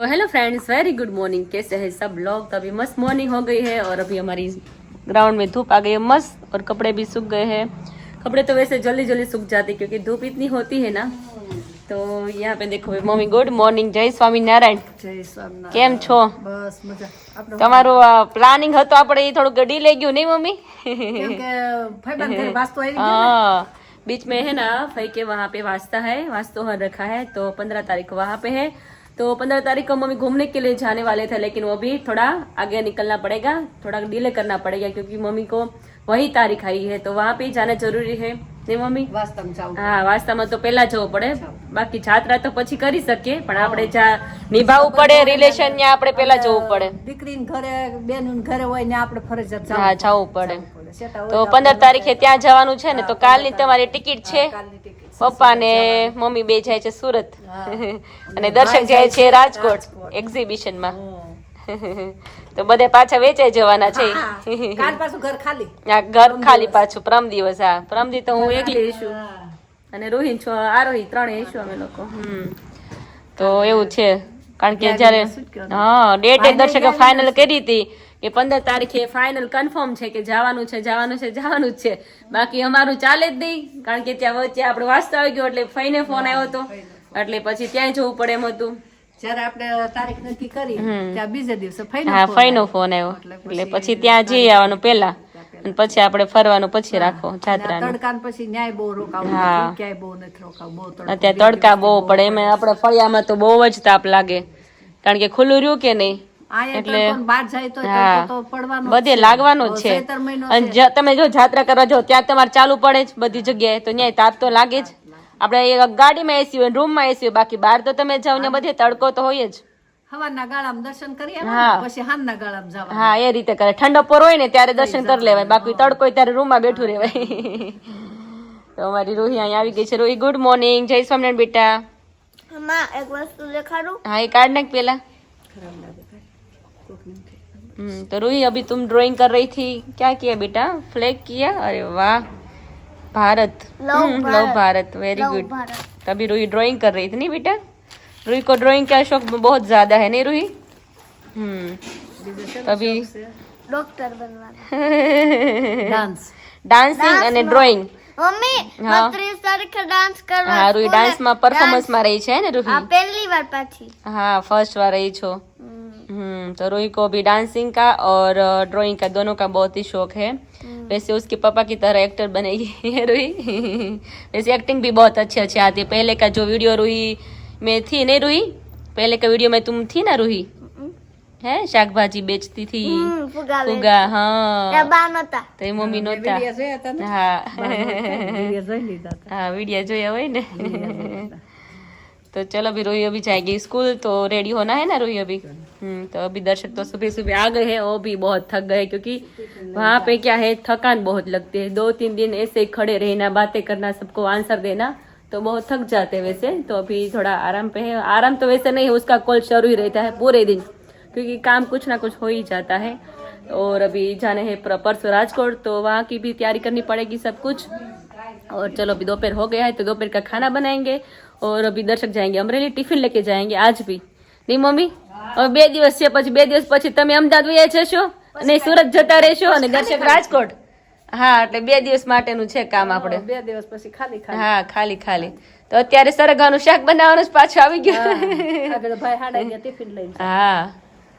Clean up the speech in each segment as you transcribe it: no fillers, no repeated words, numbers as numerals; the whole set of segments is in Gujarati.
तो hello friends, very good morning. कैसे हैं सब लोग? तो अभी मस्त मॉर्निंग हो गई है और अभी हमारी ग्राउंड में धूप आ गई है मस्त, और कपड़े भी सूख गए हैं। कपड़े तो वैसे जल्दी जल्दी सूख जाते क्योंकि धूप इतनी होती है ना। तो यहाँ पे देखो मम्मी, गुड मॉर्निंग, जय स्वामीनारायण। જય સ્વામિનારાયણ। કેમ છો? બસ મજા. આપણે તમારું પ્લાનિંગ હતું આપણે એ થોડું ગડી લઈ ગયું નહીં મમ્મી? કેમ કે ભાઈબંધ ઘરે વાસ્તુ આવી ગયો ને. हाँ, बीच में है ना फई के वहाँ पे वास्ता है, वास्तु हर रखा है। तो 15 तारीख को वहाँ पे है। तो 15 तारीख को मम्मी घूमने के लिए जाने वाले थे, लेकिन वो भी थोड़ा आगे निकलना पड़ेगा, थोड़ा डिले करना पड़ेगा क्योंकि मम्मी को वही तारीख आई है। तो वहाँ पे ही जाना जरूरी है नहीं मम्मी? વાસ્તવમાં જાવું. હા, વાસ્તામાં તો પહેલા જવું પડે, બાકી જાત્રા તો પછી કરી શકીએ, પણ આપણે નિભાવવું પડે રિલેશન, ત્યાં આપણે પહેલા જવું પડે. દીકરીને ઘરે બેનું ઘરે હોય ને આપણે ફરજિયાત હા, જાવું જવું પડે. સેટા હોય તો 15 તારીખે ત્યાં જવાનું છે ને, તો કાલની તમારી ટિકિટ છે. કાલની ટિકિટ. પપ્પા ને મમ્મી બે જાય છે સુરત અને દર્શક જાય છે રાજકોટ એક્ઝિબિશન માં. તો બધે પાછા વેચાઈ જવાના છે. કાલ પાછું ઘર ખાલી. આ ઘર ખાલી પાછું પરમ દિવસ. હા, પરમ દી તો હું એકલી છું અને રોહિન છો, આરોહી, ત્રણે છું અમે લોકો. તો એવું છે, કારણ કે જયારે ડેટ દર્શકે ફાઇનલ કરી હતી કે 15 તારીખે ફાઇનલ કન્ફર્મ છે કે જવાનું છે, જવાનું છે, જવાનું જ છે. બાકી અમારું ચાલે જ નહીં, કારણ કે ત્યાં વચ્ચે આપણો વાસ્તો આવી ગયો એટલે ફઈને ફોન આવ્યો હતો, એટલે પછી ત્યાં જવું પડે એમ હતું. જ્યારે આપણે તારીખ નક્કી કરી ત્યાં બીજે દિવસે હા, ફઈનો ફોન આવ્યો એટલે પછી ત્યાં જઈ આવવાનું પેલા, અને પછી આપણે ફરવાનું પછી રાખો જાત્રાનું. તડકા પછી ન્યાય બહુ રોકાવું નથી, ક્યાંય બહુ નથી રોકાવું, બહુ તડકો. અત્યારે તડકા બહુ પડે, એમાં આપણે ફળિયામાં તો બહુ જ તાપ લાગે, કારણ કે ખુલ્લું રહ્યું કે નહીં, એટલે બધે લાગવાનું જ છે. અને તમે જો જાત્રા કરવા જાઓ ત્યાં તમારે ચાલુ પડે જ બધી જગ્યાએ, તો ત્યાં તાપ તો લાગે જ. આપણે ગાડીમાં એસી હોય, રૂમમાં એસી હોય, બાકી બહાર તો તમે જાઓ ને બધે તડકો તો હોય જ. હવારના ગાળામાં દર્શન કરી આવ્યા પછી હાંજના ગાળામાં જવાનું. હા, એ રીતે કરે. ઠંડો પોર હોય ને ત્યારે દર્શન કરી લેવાય, બાકી તડકો હોય ત્યારે રૂમમાં બેઠું રહેવાય. તો અમારી રૂહી અહીંયા આવી ગઈ છે. રૂહી, ગુડ મોર્નિંગ, જય સ્વામિનારાયણ બેટા. એક વસ્તુ દેખાડું. हाँ, ये कार्ड नाख पेला. तो रूही, अभी तुम ड्राइंग कर रही थी, क्या किया बेटा? फ्लैग किया? अरे वाह, Bharat, love Bharat, very good. तभी रूही ड्राइंग कर रही थी नहीं बेटा? रूही को ड्राइंग का शौक बहुत ज्यादा है नहीं रूही? अभी ડોક્ટર બનવાના. ડાન્સ, डांसिंग અને ડ્રોઈંગ. મમ્મી, હા. 30 તારીખે ડાન્સ કરવા. હા, રૂહી ડાન્સ માં પરફોર્મન્સ માં રહી છે ને रूही? આ પહેલી વાર પાછી. हाँ, फर्स्ट बार रही छो. तो रूही को भी डांसिंग का और ड्राइंग का दोनों का बहुत ही शौक है. वैसे उसके पापा की तरह एक्टर बनेगी है रूही. वैसे एक्टिंग भी बहुत अच्छी अच्छी आती है. पहले का जो वीडियो रूही में थी नहीं रूही, पहले का वीडियो में तुम थी ना रूही, है शाक भाजी बेचती थी, फुगा. हाँ, બા નતા. तो ये मम्मी नोता. વિડિયો જોયા હતા ને? हाँ, વિડિયો જોઈ લીધા હતા. हाँ, वीडियो जो है वही ना. तो चलो, अभी रोही अभी जाएगी स्कूल, तो रेडी होना है ना रोही अभी. तो अभी दर्शक तो सुबह सुबह आ गए हैं, वो भी बहुत थक गए क्योंकि वहाँ पे क्या है, थकान बहुत लगती है. 2-3 दिन ऐसे ही खड़े रहना, बातें करना, सबको आंसर देना, तो बहुत थक जाते हैं वैसे. तो अभी थोड़ा आराम पे है. आराम तो वैसे नहीं है, उसका कॉल शुरू ही रहता है पूरे दिन, क्योंकि काम कुछ ना कुछ हो ही जाता है. और अभी जाने हैं परसों राजकोट, तो वहाँ की भी तैयारी करनी पड़ेगी सब कुछ. और चलो, अभी दोपहर हो गया है तो दोपहर का खाना बनाएंगे. और अभी दर्शक जाएंगे अमरेली, टिफिन लेके जाएंगे आज भी नहीं मम्मी? और 2 દિવસ છે, પછી 2 દિવસ પછી તમે અમદાવાદ વયા જશો અને સુરત જતા રહેશો અને દર્શક રાજકોટ. હા, એટલે 2 દિવસ માટેનું છે કામ આપણે. 2 દિવસ પછી ખાલી ખાલી. હા, ખાલી ખાલી. તો અત્યારે સરગાનું શાક બનાવવાનું જ પાછું આવી ગયું. આગળ ભાઈ હાડા ગયા ટિફિન લઈને. हाँ,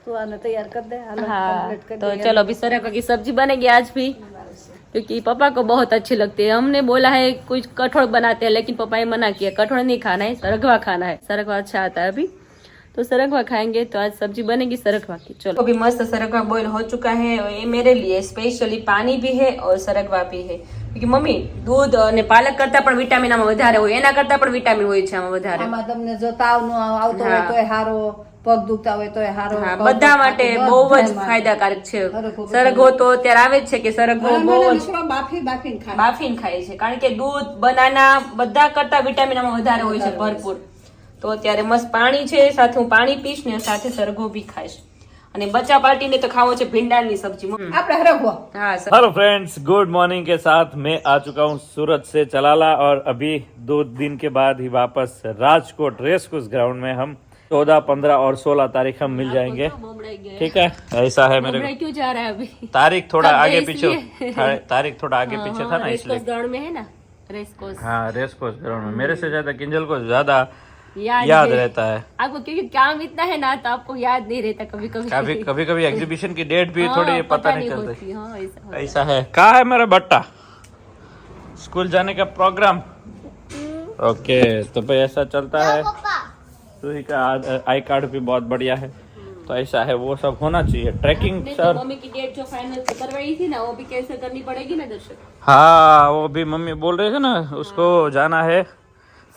તું આને તૈયાર कर दे. હાલો, हाँ, complete कर तो दे. चलो अभी सरगा की सब्जी बनेगी आज भी, क्योंकि पापा को बहुत अच्छी लगती है. हमने बोला है कुछ कठोल बनाते हैं, लेकिन पापा ने मना किया, कठोल नहीं खाना है, सरगवा खाना है. सरगवा अच्छा आता है अभी, तो सरगवा खाएंगे. तो आज सब्जी बनेगी सरगवा की. चलो, अभी मस्त सरगवा बॉईल हो चुका है, और ये मेरे लिए स्पेशली पानी भी है और सरगवा भी है, क्योंकि मम्मी दूध અને પાલક કરતા પણ વિટામિન આમાં વધારે હોય, એના કરતા પણ વિટામિન હોય છે આમાં વધારે. આમાં તમને જો તાવ નો આવતો હોય તોય હારો, પગ દુખતા હોય તોય હારો. હા, બધા માટે બહુ જ ફાયદાકારક છે. સરગવો તો અત્યારે આવે જ છે કે સરગવો બહુ જ બાફીને ખાય છે, કારણ કે દૂધ, બનાના બધા કરતા વિટામિન આમાં વધારે હોય છે ભરપૂર. તો અત્યારે મસ્ત પાણી છે, સાથે હું પાણી પીશ ને સાથે સરગવો भी ખાઈશ. અને बच्चा पार्टी ने तो खाओ छे भिंडानी सब्जी. આપણે હરગવો. हाँ, हेलो फ्रेंड्स, गुड मॉर्निंग के साथ मैं आ चुका हूँ सूरत से चलाला, और अभी 2 दिन के बाद ही वापस राजकोट रेस कोर्स ग्राउंड में हम 14, 15 और 16 तारीख हम मिल जाएंगे, ठीक है। ऐसा है मेरे को, क्यों जा रहा है अभी? तारीख थोड़ा कब आगे है पीछे, इसलिए? तारीख थोड़ा आगे पीछे था ना रेस इसलिए। कोर्स ग्राउंड में है ना, रेस कोर्स हाँ, रेस कोर्स ग्राउंड में मेरे से ज्यादा किंजल को ज्यादा याद याद है। रहता है। आपको क्योंकि काम इतना है ना, तो आपको याद नहीं रहता कभी कभी कभी एग्जीबिशन की डेट भी हाँ, थोड़ी पता नहीं होती। चलती। हाँ, ऐसा होता है। ऐसा है। कहाँ है मेरा बट्टा? स्कूल जाने का प्रोग्राम। ओके, तो भाई ऐसा चलता है। पापा रूही का आई कार्ड भी बहुत बढ़िया है, तो ऐसा है, वो सब होना चाहिए। ट्रैकिंग आपने तो सर, मम्मी की डेट जो फाइनल करवाई थी ना, वो भी कैंसिल करनी पड़ेगी ना दर्शक। हाँ वो भी मम्मी बोल रहे थे ना, उसको जाना है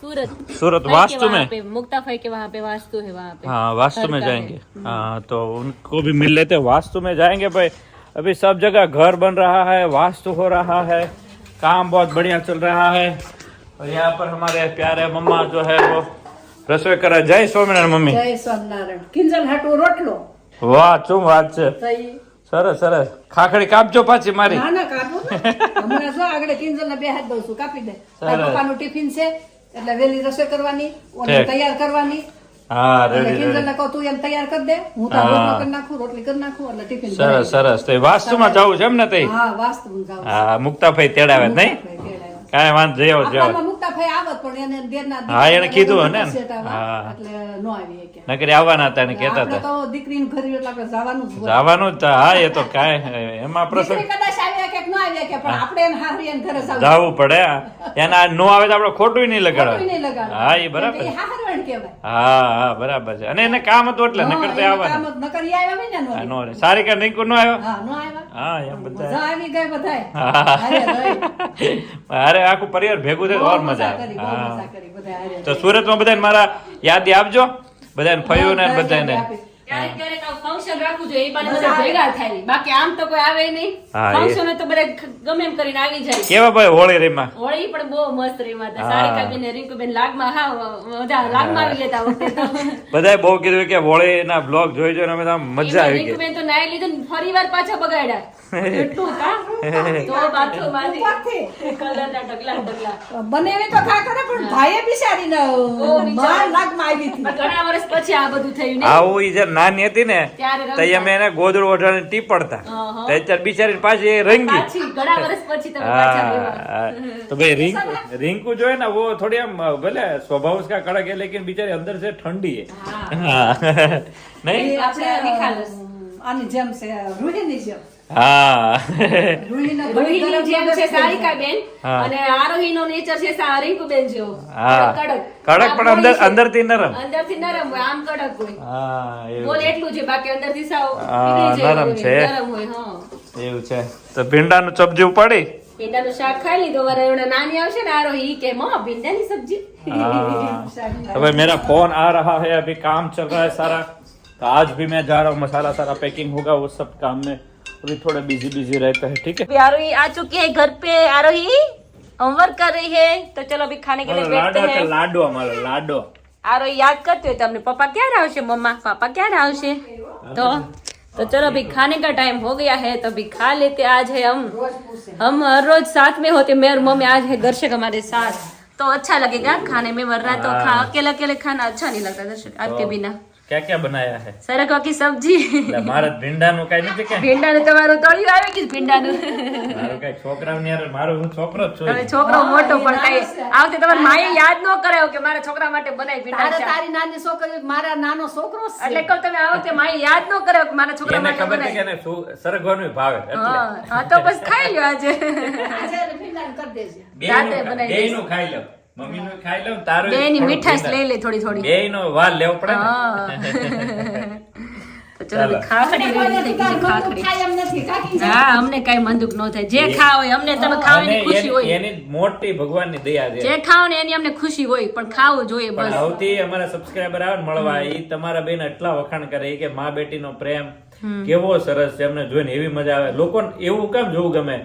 सूरत वास्तु में। मुक्ता भाई के वहाँ पे वास्तु है, वहाँ पे हाँ वास्तु घर में का जाएंगे। है। हाँ तो उनको भी मिल लेते हैं, वास्तु में जाएंगे भाई। अभी सब जगह घर बन रहा है, वास्तु हो रहा है, काम बहुत बढ़िया चल रहा है। और यहाँ पर हमारे प्यारे मम्मा जो है वो रसोई कर रहा है। जय स्वामीनारायण मम्मी। જય સ્વામિનારાયણ કિંજલ હાટુ રોટલો વાહ શું વાત છે, તઈ સરસ સરસ। ખાખડી કાપજો પાછી મારી। ના ના કાપો ને. હમણાં જો આગળ કિંજલ ને બે હાથ દઉં છું કાપી દે સરસ. પપ્પાનું ટિફિન છે એટલે વેલી રસોઈ કરવાની ઓને ઠીક. તૈયાર કરવાની હા એટલે રેડી કિંજલ રેડી, ને કહું તું એમ તૈયાર કરી દે હું તાર હા. રોટલો કરી નાખું રોટલી કરી નાખું એટલે ટિફિન સરસ સરસ। તો વાસ્તુમાં જવું છે એમ ને તઈ? હા વાસ્તુ જાઉં હા મુક્તાભાઈ તેડાવે નહીં, કાંઈ વાંધો જઈ આવો જઈ આવો। આપણામાં મુક્તાભાઈ આવત પણ એને દેરના હા, એને કીધું ને. સેટ આવવા, હા. એટલે નો આવી કે નકરી આવવાના હતા ને કહેતા આપણે હતા તો દીકરીનું ઘર એટલે આપણે જવાનું જ હોય. જવાનું જ હતા। હા એ તો કાંઈ એમાં પ્રસંગ દીકરી કદાચ આવ્યા કે ન આવ્યા કે પણ આપણે એને હારી એને ઘરે જવું. જવું પડે। એના નો આવે તો આપણે ખોટું નહીં ખોટું લગાડવા। નહીં લગાડવું. હા એ કેમ બરાબર કે એ હાહરવાણ કહેવાય. હા હા બરાબર છે। અને એને કામ હતું એટલે નકર તો હા, એને આવવાના। કામ જ નકર ઈ આવ્યા હોય ને નો હા, આવ્યા. નો રે। સારી કા રિંકુ નો આવ્યો? હા, નો આવ્યા. હા એમ બધા। મજા આવી ગઈ બધાય. હા। હારે રહી. અરે આખું પરિવાર ભેગું થાય તો ઓર બહુ મજા કરી, બહુ આવે। મજા કરી બધાય હારે. તો સુરતમાં બધાને મારા યાદી આપજો, બધાને ફયું ને બધાને। ક્યારેક ક્યારેક આવું function રાખવું જોઈએ, એ બાને બધા ભેગા થાય. બાકી આમ તો કોઈ આવે નહીં. હા, એ- Function હોય તો બધા ગમે એમ કરીને આવી જાય. કેવા ભાઈ હોળી રીમાં? હોળી પણ બહુ મસ્ત રીમાં હતા. હા. સારિકાબેન ને રિંકુબેન લાગમાં મજા લાગમાં આવી લેતા આ વખતે તો. બધાએ બહુ કીધું કે હોળીના બ્લોગ જોઈ જોઈને અમે તો આમ મજા એમાં આવી ગઈ। રિંકુબેન તો નાઈ લીધું ને ફરીવાર પાછા બગાડ્યા. એટલું કા? તો બાથરૂમમાંથી ઉપરથી. કલરના ઢગલા ઢગલા. બનેવી તો ખા કરે પણ ભાઈએ બિચારીને બિચારી. માર લાગમાં આવી હતી. પણ ઘણા વર્ષ પછી આ બધું થયું ને. આવું ઈ જયારે નાની હતી ને ત્યારે રમતા. તો અમે એને ગોદડું ઓઢાડીને ટીપડતા, અહં. તો અત્યારે બિચારી પાછી એ રંગી। પાછી ઘણા વર્ષ પછી તમે પાછા લેવા. हाँ, तो भाई रिंकू जो है ना वो थोड़ी हम भले स्वभाव उसका कड़क है लेकिन बेचारी अंदर से ठंडी है। हाँ। नहीं એ આપણે નિખાલસ. આની જેમ છે રૂહીની જેમ. हाँ। રૂહીને રોહિણી જેમ છે સારિકાબેન હા. અને આરોહીનો નેચર છે રિંકુબેન જેવો. હા કડક કડક પણ અંદર અંદરથી નરમ। અંદરથી નરમ હોય, આમ કડક હોય. હા બોલ એવું એટલું છે, બાકી અંદરથી સાવ હા, પીગળી જાય નરમ હોય, છે. નરમ હોય. હા. એવું છે। તો ભીંડાનું સબ્જી ઉપાડી। ભીંડાનું શાક ખાઈ લીધું. મારે એવડે નાની આવશે ને આરોહી ઈ કે મમ્મા ભીંડાની સબ્જી. हाँ। तो भाई मेरा फोन आ रहा है, अभी काम चल रहा है सारा, तो आज भी मैं जा रहा हूँ, मसाला सारा पैकिंग होगा वो सब काम में अभी थोड़ा बिजी रहता है, ठीक है। आरोही आ चुकी है घर पे। आरोही होमवर्क कर रही है, तो चलो अभी खाने के लिए बैठते लाडो हैं. लाडो हमारा लाडो। आरोही याद करते हो તમને पापा ક્યારે આવશે, मम्मा पापा ક્યારે આવશે? तो चलो अभी खाने का टाइम हो गया है, तो अभी खा लेते। आज है हम हर रोज साथ में होते, मैं और मम्मी, आज है दर्शक हमारे साथ, तो अच्छा लगेगा खाने में, वरना तो अकेले अकेले खाना अच्छा नहीं लगता दर्शक आपके बिना। क्या क्या बनाया है? સરગવા की सब्जी। એટલે મારે ભીંડાનું કઈ નથી કે ભીંડાનું તમારું તળિયું આવી ગયું ભીંડાનું. મારું કઈ છોકરાઓની હારે મારો હું છોકરો જ છું। હવે છોકરો મોટો પણ કઈ આ વખતે તમારી માએ યાદ ન કરાયો કે મારા છોકરા માટે બનાવી ભીંડા તારે શાક. તારી નાની છોકરી મારા નાનો છોકરો જ છે. એટલે કહું તમે આ વખતે માએ યાદ ન કરાયો કે મારા છોકરા એને માટે ખબર છે કે બનાવી. એને સરગવાનું ભાવે એટલે હા હા, તો બસ ખાઈ લ્યો આજે. આજે એને ભીંડાનું કરી દેજે. રાતે બનાવી દઈશ. બેયનું ખાઈ લઉં, મમ્મીનું ખાઈ લઉં, તારું બેયની થોડું મીઠાશ ભીંડા. લઈ લે થોડી થોડી. બેયનો વાલ લેવો પડે ને। હા. તો ચલો ચાલો. ખાખડી કોઈને રેડી થઈ તારે ગઈ છે, મનનું ખાખડી. થાય એમ નથી કાકી છે. હા અમને કઈ મંદુક ન થાય, જે ખાવ હોય અમને તમે ખાવાની અને ખુશી હોય, એની મોટી ભગવાનની દયા છે। જે ખાવ ને એની અમને ખુશી હોય, પણ ખાવું જોઈએ પણ બસ. સૌથી અમારા સબસ્ક્રાઇબર આવે ને મળવા, ઈ તમારા બેન એટલા વખાણ કરે કે માં બેટીનો પ્રેમ કેવો સરસ છે, અમને જોઈને એવી મજા આવે। લોકોને એવું કેમ જોવું ગમે,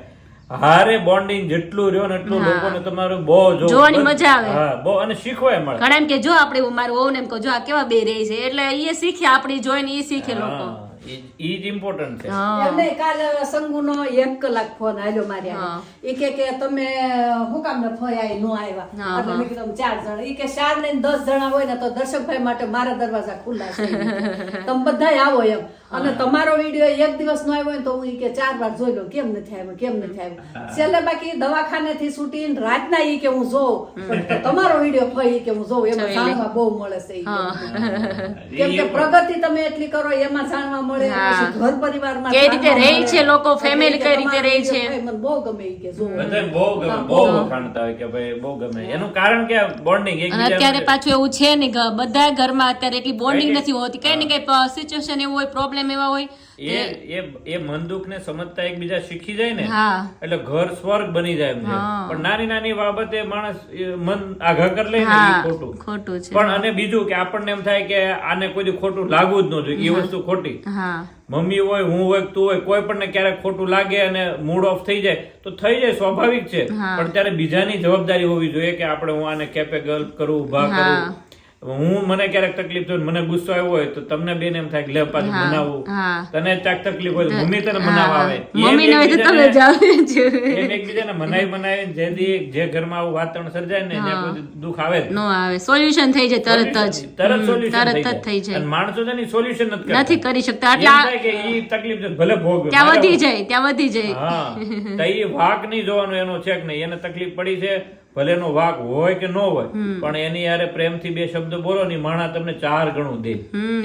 હારે બોન્ડિંગ જેટલું રહ્યો ને એટલું લોકોને તમારું બહુ જોવાની મજા આવે. હા બહુ, અને શીખવાય મળે। ઘણા એમ કે જો આપણે મારું વહુ ને એમ કહો જો આ કેવા બે રહે છે, એટલે એ શીખે, આપણી જોઈને એ શીખે લોકો. હા, ઈ જ ઇમ્પોર્ટન્ટ છે. એમ નહીં, કાલે સંગુનો 1 કલાક ફોન આવ્યો મારે હા. ઈ કે તમે હું કામ ને ફોયા નો આવ્યા હા, એટલે મેં કીધું 4 જણા ઈ કે 4 ને 10 જણા હોય ને તો દર્શકભાઈ માટે મારા દરવાજા ખુલ્લા છે તમે બધાય આવો એમ અને તમારો વિડીયો એક દિવસ નો આવ્યો હોય તો હું ઈ કે 4 વાર જોઈ લો કેમ નથી આવ્યો છેલ્લે બાકી દવાખાને થી છૂટીને રાતના ઈ કે હું જોઉં પણ તમારો વિડીયો ફઈ ઈ કે હું જોઉં એમાં જાણવા બહુ મળે છે ઈ કે. કેમ કે પ્રગતિ તમે એટલી કરો એમાં જાણવા મળે પછી ઘર પરિવારમાં કઈ રીતે જાણવા રહે મળે. છે લોકો, એટલે family ઈ કે કઈ રીતે તમારો રહે છે. વિડીયો મને બહુ ગમે ઈ કે જોવું. બધાને બહુ ગમે, બહુ વખાણતા હોય કે ભાઈ બહુ ગમે. એનું કારણ કે બોન્ડિંગ અને અત્યારે પાછું એવું છે ને કે બધા ઘરમાં અત્યારે એટલી બોન્ડિંગ નથી હોતી, કઈ ને કઈ સિચ્યુએશન એવું હોય, પ્રોબ્લેમ એવા હોય. એ મન દુઃખ ને સમજતા એકબીજા શીખી જાય ને હા એટલે ઘર સ્વર્ગ બની જાય એમ છે. હા. પણ નાની નાની બાબતે માણસ મન આઘા કરી લે ને હા એ ખોટું. ખોટું છે. પણ અને બીજું કે આપણને એમ થાય કે આને કોઈ દી ખોટું લાગવું જ ન જોઈએ, એ વસ્તુ ખોટી. હા મમ્મી હોય, હું હોય, તું હોય, કોઈ પણ ને ક્યારેક ખોટું લાગે અને મૂડ ઓફ થઈ જાય તો થઈ જાય, સ્વાભાવિક છે. હા. પણ ત્યારે બીજાની જવાબદારી હોવી જોઈએ કે આપણે હું આને કેપેબલ કરું, ઉભા હા. કરું. હું મને ક્યારેક તકલીફ થાય, મને ગુસ્સો આવ્યો હોય તો તમને બેન એમ થાય કે લે પાછું હા. મનાવું. હા. તને ચાક તકલીફ હોય તો મમ્મી તને મનાવવા આવે. મમ્મી ને હોય તો તમે જ આવે છે. એમ એકબીજાને મનાવી જેથી જે ઘરમાં આવું વાતાવરણ સર્જાય ને ત્યાં કોઈ દુઃખ આવે જ. નો આવે, સોલ્યુશન થઈ જાય તરત જ. તરત solution તરત જ થઈ જાય. અને માણસો છે ને સોલ્યુશન નથી કરતા. નથી કરી શકતા એમ એટલે થાય કે ઈ તકલીફ છે, ભલે ભોગવે. ત્યાં વધી જાય, ત્યાં વધી જાય. હા તો ઈ વાક નહીં જોવાનો એનો છે કે નહીં, એને તકલીફ પડી છે, ભલે એનો વાક હોય કે ન હોય, પણ એની યારે પ્રેમથી 2 શબ્દ બોલો ને માણા તમને 4 ગણું દે.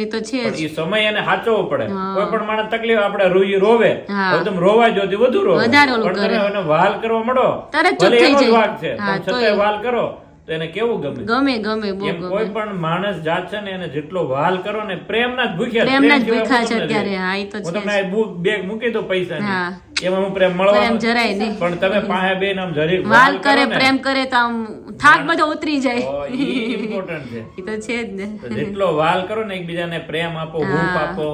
એ તો છે પણ જ. ઈ સમય એને સાચવવો પડે. કોઈ પણ માણસ તકલીફ આપણે રોવે હા. હવે તમે રોવા જોતી વધુ રોવે, વધારે ઓલું પણ કરે. તમે એને વાલ કરવા મળો તરત ચૂપ ભલે થઈ એનો જ જાય. વાક છે હા, પણ તોય. છતાંય વાલ કરો તો એને કેવું ગમે. ગમે બહુ એમ ગમે. કોઈ પણ માણસ જાત છે ને એને જેટલો વાલ કરો ને પ્રેમના જ ભૂખ્યા છે. પ્રેમના જ પ્રેમ સિવાય ભૂખ્યા છે બધું નથી. અત્યારે. હા, ઈ તો હું છે તમને આ બેગ મૂકી દઉં પૈસા હા. એમાં હું પ્રેમ મળવાનો પ્રેમ જરાય નહીં. પણ તમે પાસે બેન આમ જરીક વાલ કરે, કરો ને, પ્રેમ કરે તો આમ થાક બધો ઉતરી જાય. તો ઈ important છે. એ તો છે જ ને. તો જેટલો વાલ કરો ને એકબીજાને પ્રેમ આપો, હૂંફ આપો,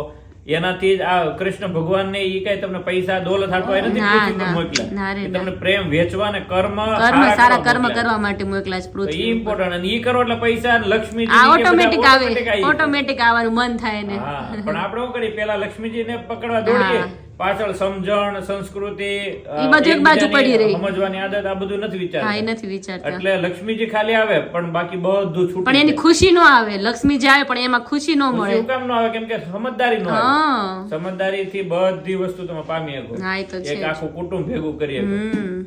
એનાથી જ આ કૃષ્ણ ભગવાન ને ઈ કઈ તમને પૈસા દોલત આપવા એ નથી ના, પૃથ્વી પર ના, મોકલ્યા. ના રે એ ના. તમને પ્રેમ વેચવા ને કર્મ સારા કર્મ મોકલ્યા. કરવા માટે મોકલા છે તો ઈ પૃથ્વી. ઇમ્પોર્ટન્ટ અને ઈ કરો એટલે પૈસા અને લક્ષ્મીજી આ ને એ બધા ઓટોમેટિક આવે, automatic આવી જાય. ઓટોમેટિક આવવાનું મન થાય ને. હા પણ આપણે શું કરીએ, પેલા લક્ષ્મીજી ને પકડવા દોડીએ, પાછળ સમજણ, સંસ્કૃતિ, ઈ બધું એક બાજુ પડી રહી. સમજવાની આદત, આ બધું નથી હા, એ વિચારતા. નથી વિચારતા. એટલે લક્ષ્મીજી ખાલી આવે પણ બાકી બધું છૂટું પણ એની જાય. ખુશી નો આવે. લક્ષ્મી જાય પણ એમાં ખુશી નો ખુશી મળે. શું કામ ન આવે? કેમ કે સમજદારી નો આવે. હા સમજદારી થી બધી વસ્તુ તમે પામી શકો. હા, એ તો છે એક જ. આખું કુટુંબ ભેગું કરી શકો.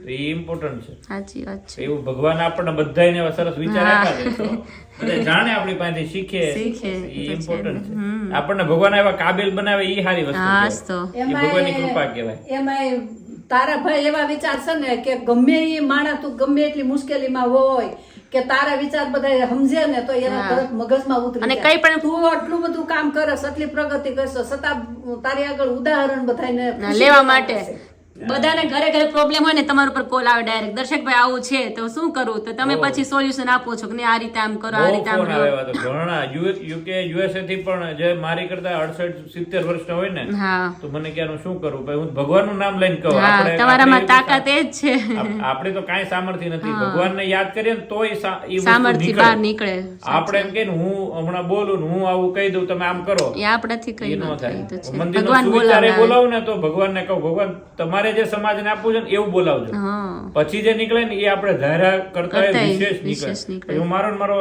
તો એ ઇમ્પોર્ટન્ટ છે. સાચી વાત છે. એવું ભગવાન આપણને બધાને એવા સરસ વિચાર હા. આપ્યા છે તો બધા જાણે આપણી પાસેથી શીખે. શીખે, એ એ તો છે. ઇમ્પોર્ટન્ટ છે. આપણને ભગવાન એવા કાબિલ બનાવે એ સારી વસ્તુ હા કહેવાય. તો એ ભગવાનની કૃપા કહેવાય. એમાંય તારા ભાઈ એવા વિચાર છે ને કે ગમે એ માણસ તું ગમે એટલી મુશ્કેલીમાં હોય કે તારા વિચાર બધા સમજે ને તો એના તરત મગજમાં ઉતરી અને જાય. કઈ પણ- તું આટલું બધું કામ કરસ, આટલી પ્રગતિ કરશો, છતાં તારી આગળ ઉદાહરણ બધાને ખુશી લેવા દેવાનું માટે છે. બધાને ઘરે ઘરે પ્રોબ્લેમ હોય ને તમારા ઉપર કોલ આવે ડાયરેક્ટ, દર્શકભાઈ આવું છે તો શું કરું, તો તમે પછી સોલ્યુશન આપો છો કે નહીં આ રીતે આમ કરો, આ બહુ રીતે આમ ફોન કરો. આવે એવા તો ઘણા યુકે યુએસએ થી પણ જે મારી કરતા 68-70 વર્ષના હોય ને હા તો મને કે આનું શું કરું ભાઈ, હું ભગવાનનું નામ લઈને કહું. હા આપણે- તમારામાં આપણે તાકાત એ જ છે. આપણે તો કાંઈ સામર્થ્ય નથી. ભગવાનને યાદ કરીએ ને તોય ઈ વસ્તુ સામર્થ્ય બહાર નીકળે. આપણે એમ કહીએ ને હું હમણાં બોલું ને હું આવું કહી દઉં તમે આમ કરો, એ આપણાથી કઈ એ ન ન થાય. તો થાય. છે મંદિરનો ભગવાન સુવિચારે બોલાવે. બોલાવું ને તો ભગવાનને કહું ભગવાન તમારે જે સમાજને આપવું છે ને એવું બોલાવજો. હા પછી જે નીકળે ને એ આપણે ધારા કરતા કરતાંય વિશેષ વિશેષ નીકળે. નીકળે. પછી મારો ને મારો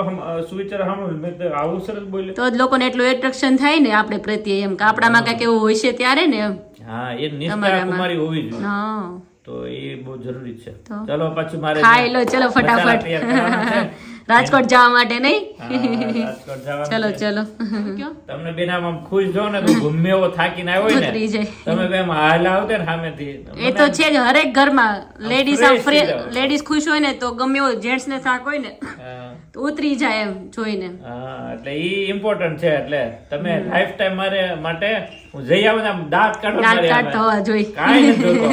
સુવિચાર સાંભળ્યું મેં તો આવું સરસ બોલ્યો. તો જ લોકોને એટલું એટ્રેક્શન થાય ને આપણે પ્રત્યે, એમ કે આપણામાં કઈક એવું હોય છે ત્યારે ને એમ. હા એ નિષ્ઠા તમારામાં. કુમારી હોવી જોઈએ. હા તો એ બહુ જરૂરી છે. તો. ચલો પછી મારે ખાઈ લો ચલો મસાલા ફટાફટ. તૈયાર કરવાના છે. રાજકોટ જવા માટે નહીં. હા, રાજકોટ જવાનું ચલો છે. ચલો તમને બેન આમ ખુશ જો ને તો ગમે એવો થાકીને આવ્યો હોય ઉતરી ને જાય. તમે બે આમ હાલ આવતે ને સામેથી એ તો છે જ હરેક ઘરમાં લેડીઝ fresh થઈ જાવ. લેડીઝ ખુશ હોય ને તો ગમે એવો જેન્ટ્સ ને થાક હોય ને હા, તો ઉતરી જાય એમ જોઈને. હા, એટલે ઈ ઇમ્પોર્ટન્ટ છે. એટલે તમે લાઈફ ટાઈમ મારે માટે હું જઈ આવું ને આમ દાંત કાઢો દાંત મારે કાઢતો આમે. હોવા જોઈએ. કાંઈ નથી જોતો.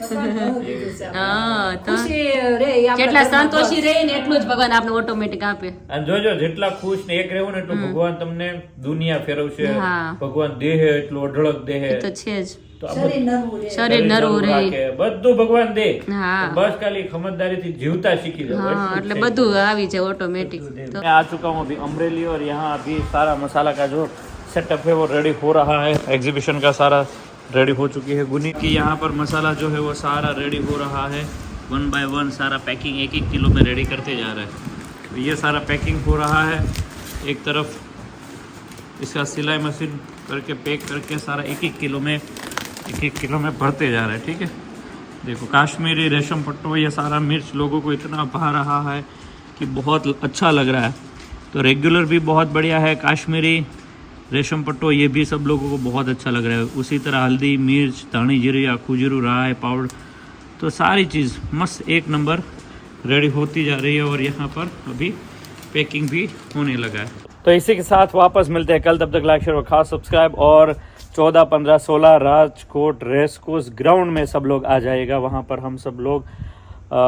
ભગવાન ઘણું કીધું છે આપણે. હા તો ખુશી રે એ આપણા જેટલા ઘરમાં સંતોષી રહે ને એટલું જ ભગવાન આપણે ઓટોમેટિક આપે. અને જોજો જેટલા ખુશ ને એક રહેવું ને એટલું ભગવાન તમને દુનિયા ફેરવશે. હા. ભગવાન દેહ એટલું અઢળક દેહ એ તો છે જ. તો આ શરીર નરવું રે. શરીર નરવું રહે. રાખે. બધું ભગવાન દે. હા. બસ ખાલી સમજદારીથી જીવતા શીખી જાઓ. હા એટલું જ એટલે છે. બધું આવી જાય ઓટોમેટિક. मैं आ चुका हूँ अभी अमरेली और यहाँ अभी सारा मसाला का जो सेटअप है वो रेडी हो रहा है। एग्जीबिशन का सारा रेडी हो चुकी है। गुनी की यहाँ पर मसाला जो है वो सारा रेडी हो रहा है। 1 बाय 1 सारा पैकिंग 1-1 किलो में रेडी करते जा रहा है। तो ये सारा पैकिंग हो रहा है। एक तरफ इसका सिलाई मशीन करके पैक करके सारा 1-1 किलो में भरते जा रहा है। ठीक है, देखो काश्मीरी रेशम पट्टो, ये सारा मिर्च लोगों को इतना भा रहा है कि बहुत अच्छा लग रहा है। तो रेगुलर भी बहुत बढ़िया है, काश्मीरी रेशम पट्टो ये भी सब लोगों को बहुत अच्छा लग रहा है। उसी तरह हल्दी, मिर्च, धानी जीरी, आखू जीरू, राय पाउडर, तो सारी चीज़ मस्त एक नंबर रेडी होती जा रही है। और यहाँ पर अभी पैकिंग भी होने लगा है। तो इसी के साथ वापस मिलते हैं कल। तब तक लाइक शेयर और खास सब्सक्राइब। और 14, 15, 16 राजकोट रेस कोर्स ग्राउंड में सब लोग आ जाएगा। वहाँ पर हम सब लोग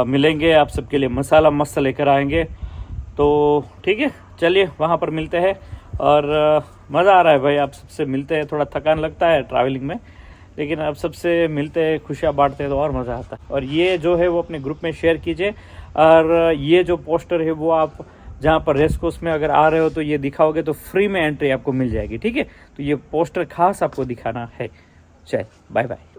मिलेंगे, आप सबके लिए मसाला मस्त लेकर आएंगे। तो ठीक है, चलिए वहाँ पर मिलते हैं। और मज़ा आ रहा है भाई, आप सबसे मिलते हैं। थोड़ा थकान लगता है ट्रैवलिंग में, लेकिन आप सबसे मिलते हैं, खुशियाँ बांटते हैं तो और मज़ा आता है। और ये जो है वो अपने ग्रुप में शेयर कीजिए। और ये जो पोस्टर है वो आप जहाँ पर रेस कोर्स में अगर आ रहे हो तो ये दिखाओगे तो फ्री में एंट्री आपको मिल जाएगी। ठीक है, तो ये पोस्टर खास आपको दिखाना है। चल बाय बाय।